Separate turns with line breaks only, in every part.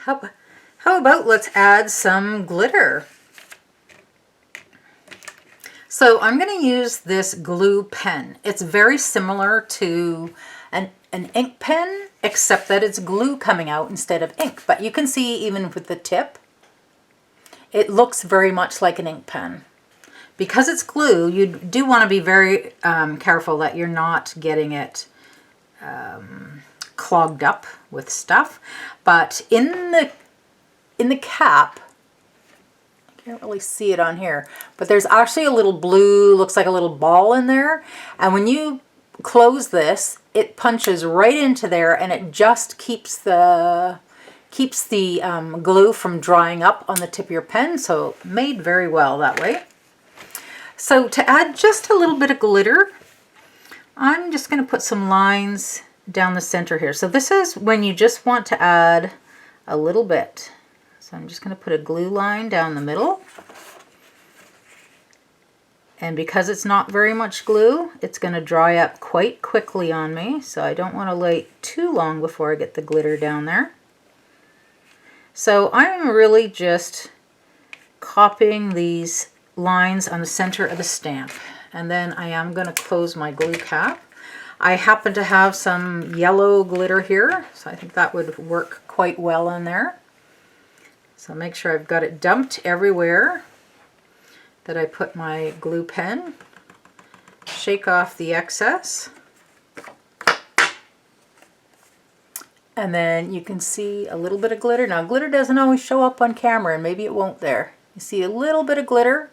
How about let's add some glitter? So I'm going to use this glue pen. It's very similar to an ink pen, except that it's glue coming out instead of ink. But you can see even with the tip, it looks very much like an ink pen. Because it's glue, you do want to be very careful that you're not getting it clogged up with stuff. But in the cap, I can't really see it on here, but there's actually a little blue, looks like a little ball in there. And when you close this, it punches right into there, and it just keeps the glue from drying up on the tip of your pen. So made very well that way. So to add just a little bit of glitter, I'm just going to put some lines down the center here. So this is when you just want to add a little bit. So I'm just going to put a glue line down the middle. And because it's not very much glue, it's going to dry up quite quickly on me. So I don't want to wait too long before I get the glitter down there. So I'm really just copying these lines on the center of the stamp. And then I am going to close my glue cap. I happen to have some yellow glitter here, so I think that would work quite well in there. So make sure I've got it dumped everywhere that I put my glue pen. Shake off the excess. And then you can see a little bit of glitter. Now glitter doesn't always show up on camera, and maybe it won't there. You see a little bit of glitter.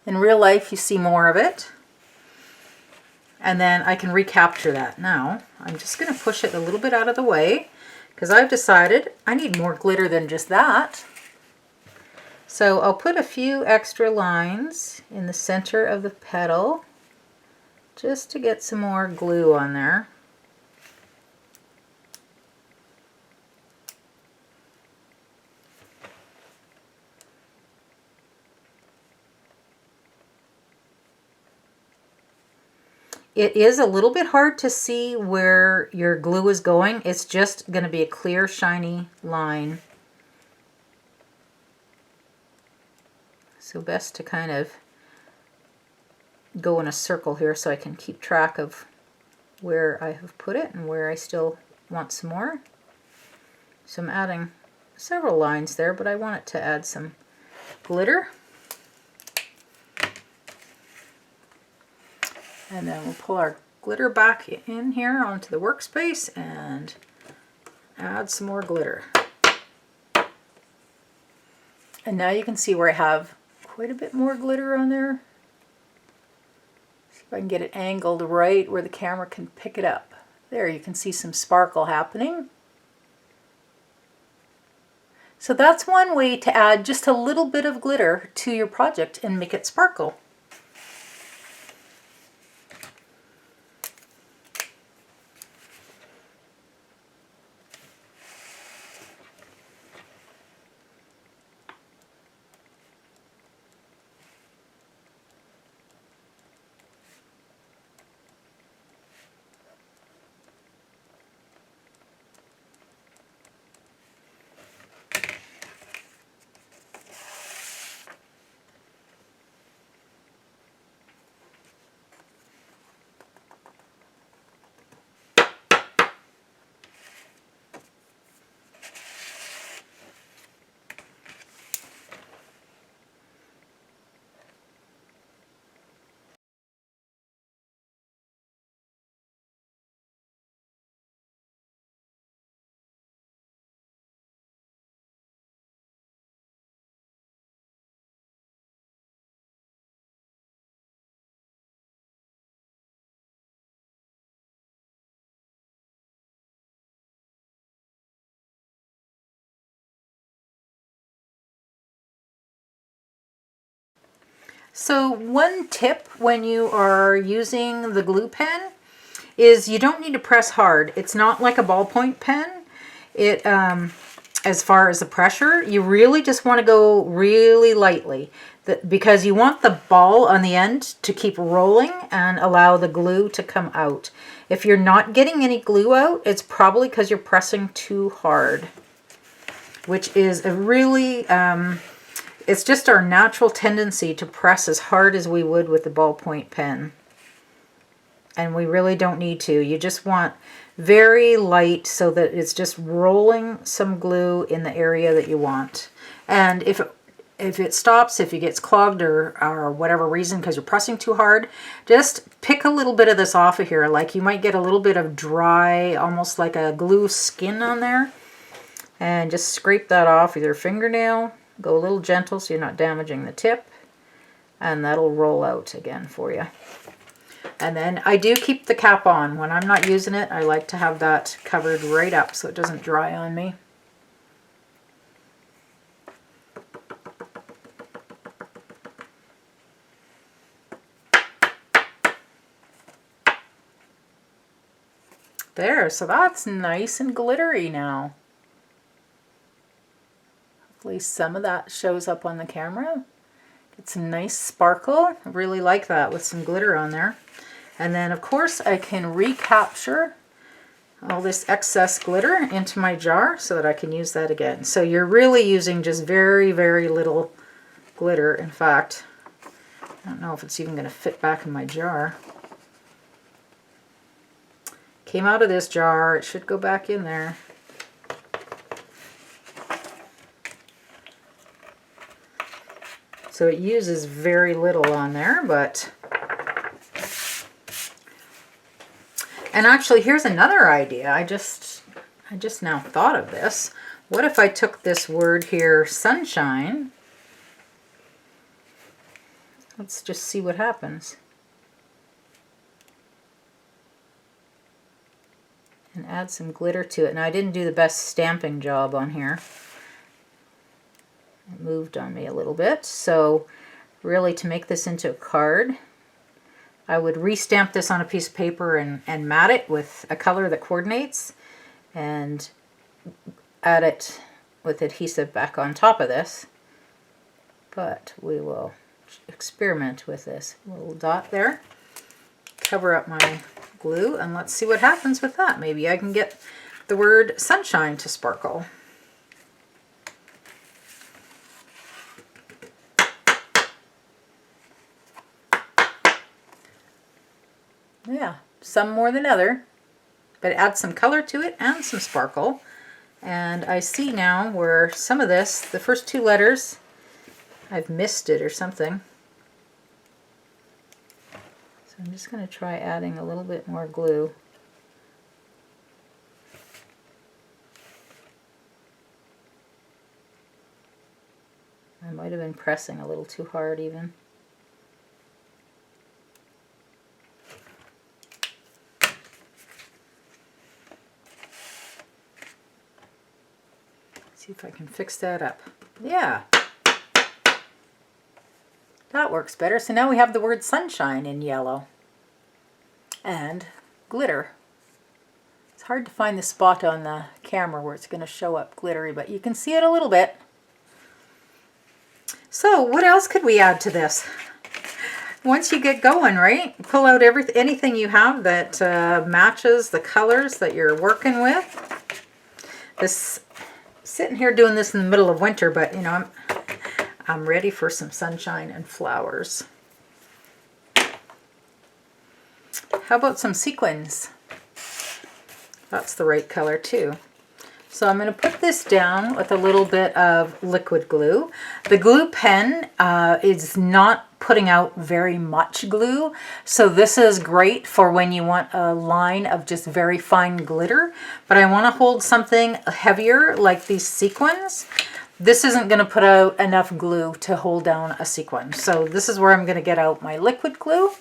In real life you see more of it. And then I can recapture that. Now I'm just going to push it a little bit out of the way because I've decided I need more glitter than just that. So I'll put a few extra lines in the center of the petal just to get some more glue on there. It is a little bit hard to see where your glue is going. It's just going to be a clear, shiny line. So best to kind of go in a circle here so I can keep track of where I have put it and where I still want some more. So I'm adding several lines there, but I want it to add some glitter. And then we'll pull our glitter back in here onto the workspace and add some more glitter. And now you can see where I have quite a bit more glitter on there. See if I can get it angled right where the camera can pick it up. There, you can see some sparkle happening. So that's one way to add just a little bit of glitter to your project and make it sparkle. So one tip when you are using the glue pen is you don't need to press hard. It's not like a ballpoint pen. As far as the pressure, you really just want to go really lightly because you want the ball on the end to keep rolling and allow the glue to come out. If you're not getting any glue out, it's probably because you're pressing too hard. which is a really, it's just our natural tendency to press as hard as we would with the ballpoint pen. And we really don't need to. You just want very light so that it's just rolling some glue in the area that you want. And if it stops, if it gets clogged or whatever reason because you're pressing too hard, just pick a little bit of this off of here. Like you might get a little bit of dry, almost like a glue skin on there. And just scrape that off with your fingernail. Go a little gentle so you're not damaging the tip. And that'll roll out again for you. And then I do keep the cap on. When I'm not using it, I like to have that covered right up so it doesn't dry on me. There, so that's nice and glittery now. Hopefully some of that shows up on the camera. It's a nice sparkle. I really like that with some glitter on there. And then of course I can recapture all this excess glitter into my jar so that I can use that again. So you're really using just very, very little glitter. In fact, I don't know if it's even going to fit back in my jar. Came out of this jar, it should go back in there. So it uses very little on there, but... And actually, here's another idea. I just now thought of this. What if I took this word here, sunshine? Let's just see what happens. And add some glitter to it. Now, I didn't do the best stamping job on here. It moved on me a little bit. So, really, to make this into a card, I would restamp this on a piece of paper and mat it with a color that coordinates and add it with adhesive back on top of this. But we will experiment with this little dot there. Cover up my glue and let's see what happens with that. Maybe I can get the word sunshine to sparkle. Yeah, some more than other, but add some color to it and some sparkle. And I see now where some of this, the first two letters, I've missed it or something. So I'm just going to try adding a little bit more glue. I might have been pressing a little too hard even. See if I can fix that up. Yeah. That works better. So now we have the word sunshine in yellow. And glitter. It's hard to find the spot on the camera where it's going to show up glittery, but you can see it a little bit. So what else could we add to this? Once you get going, right? Pull out anything you have that matches the colors that you're working with. This sitting here doing this in the middle of winter, but you know, I'm ready for some sunshine and flowers. How about some sequins? That's the right color too. So I'm going to put this down with a little bit of liquid glue. The glue pen is not putting out very much glue, so this is great for when you want a line of just very fine glitter, but I want to hold something heavier like these sequins. This isn't going to put out enough glue to hold down a sequin, so this is where I'm going to get out my liquid glue.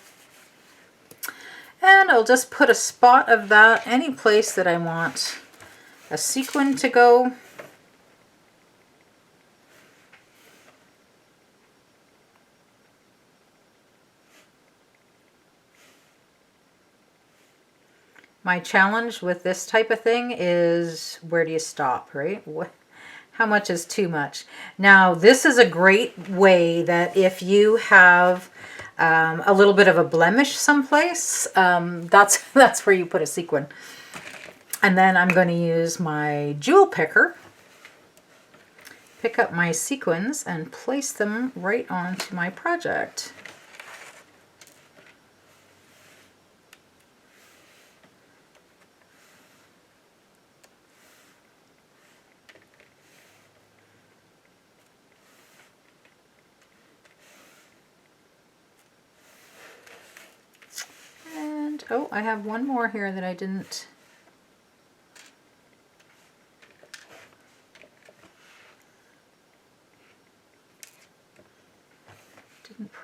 And I'll just put a spot of that any place that I want a sequin to go. My challenge with this type of thing is, where do you stop, right? How much is too much? Now, this is a great way that if you have a little bit of a blemish someplace, that's where you put a sequin. And then I'm going to use my jewel picker pick up my sequins and place them right onto my project. And oh, I have one more here that I didn't.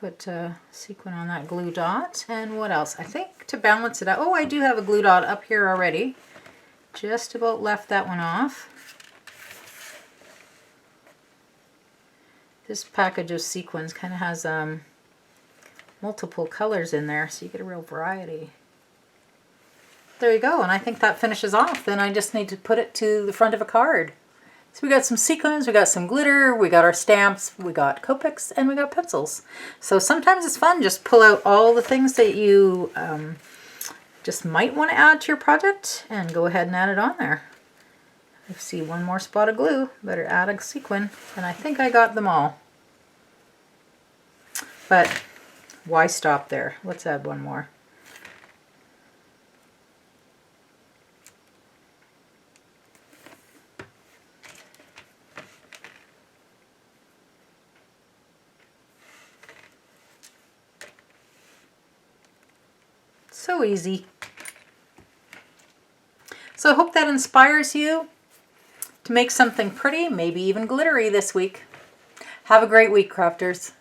Put a sequin on that glue dot. And what else? I think to balance it out. Oh, I do have a glue dot up here already. Just about left that one off. This package of sequins kind of has multiple colors in there, so you get a real variety. There you go, and I think that finishes off. Then I just need to put it to the front of a card. So we got some sequins, we got some glitter, we got our stamps, we got Copics, and we got pencils. So sometimes it's fun, just pull out all the things that you just might want to add to your project and go ahead and add it on there. I see one more spot of glue, better add a sequin, and I think I got them all. But why stop there? Let's add one more. So easy. So I hope that inspires you to make something pretty, maybe even glittery this week. Have a great week, crafters.